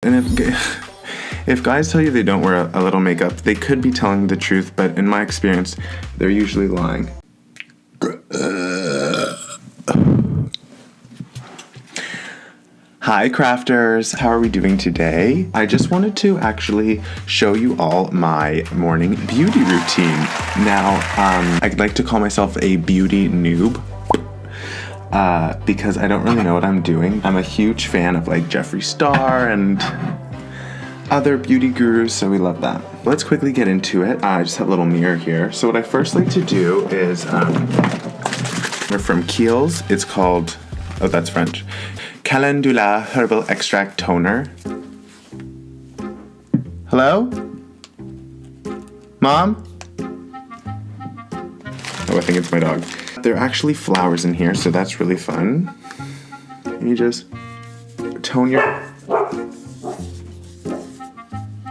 And if guys tell you they don't wear a little makeup, they could be telling the truth, but in my experience, they're usually lying. Hi crafters, how are we doing today? I just wanted to actually show you all my morning beauty routine. Now, I'd like to call myself a beauty noob because I don't really know what I'm doing. I'm a huge fan of like Jeffree Star and other beauty gurus, so we love that. Let's quickly get into it. I just have a little mirror here. So what I first like to do is, we're from Kiehl's. It's called, oh that's French, Calendula Herbal Extract Toner. Hello? Mom? Oh, I think it's my dog. There are actually flowers in here, so that's really fun. And you just tone your...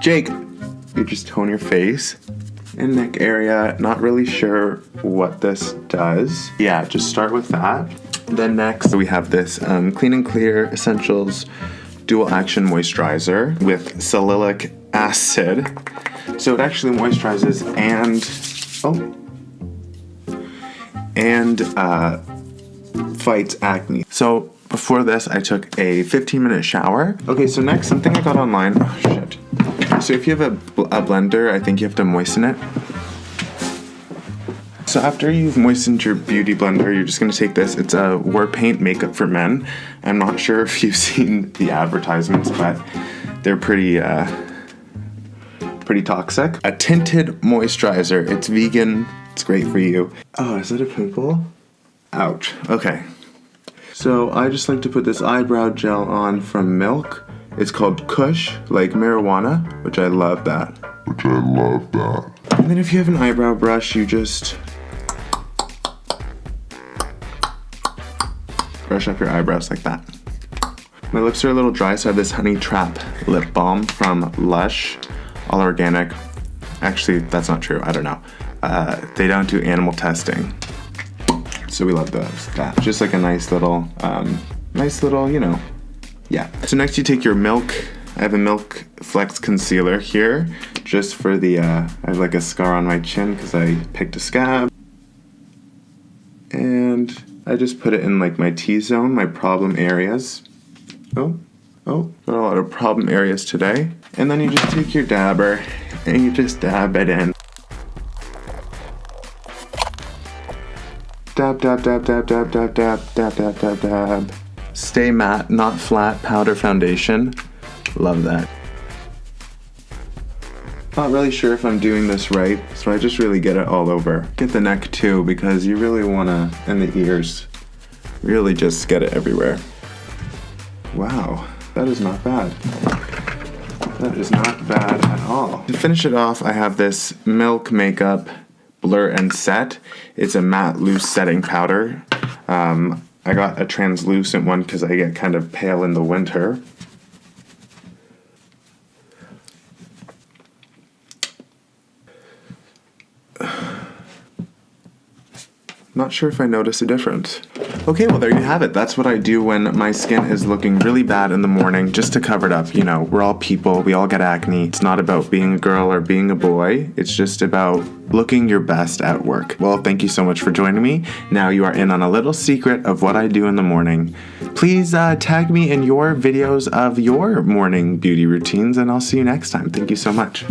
Jake! You just tone your face and neck area. Not really sure what this does. Yeah, just start with that. Then next we have this Clean and Clear Essentials Dual Action Moisturizer with salicylic acid. So it actually moisturizes and fights acne. So before this I took a 15-minute shower. Okay, so next, something I got online. Oh shit. So if you have a blender, I think you have to moisten it. So after you've moistened your beauty blender, you're just going to take this. It's a War Paint Makeup for Men. I'm not sure if you've seen the advertisements, but they're pretty toxic. A tinted moisturizer. It's vegan. It's great for you. Oh, is that a pimple? Ouch. Okay. So I just like to put this eyebrow gel on from Milk. It's called Kush, like marijuana, which I love that. And then if you have an eyebrow brush, you just brush up your eyebrows like that. My lips are a little dry, so I have this Honey Trap lip balm from Lush, all organic. Actually, that's not true, I don't know. They don't do animal testing, so we love those. That just like a nice little, you know, yeah. So next you take your Milk. I have a Milk Flex Concealer here, just for the, I have like a scar on my chin because I picked a scab. And I just put it in like my T-zone, my problem areas. Oh, got a lot of problem areas today. And then you just take your dabber and you just dab it in. Dab, dab, dab, dab, dab, dab, dab, dab, dab, dab, dab. Stay matte, not flat powder foundation. Love that. Not really sure if I'm doing this right, so I just really get it all over. Get the neck too, because you really wanna, and the ears, really just get it everywhere. Wow, that is not bad. That is not bad at all. To finish it off, I have this Milk Makeup Blur and Set. It's a matte loose setting powder. I got a translucent one because I get kind of pale in the winter. Not sure if I notice a difference. Okay, well there you have it. That's what I do when my skin is looking really bad in the morning, just to cover it up. You know, we're all people, we all get acne. It's not about being a girl or being a boy. It's just about looking your best at work. Well, thank you so much for joining me. Now you are in on a little secret of what I do in the morning. Please tag me in your videos of your morning beauty routines, and I'll see you next time. Thank you so much.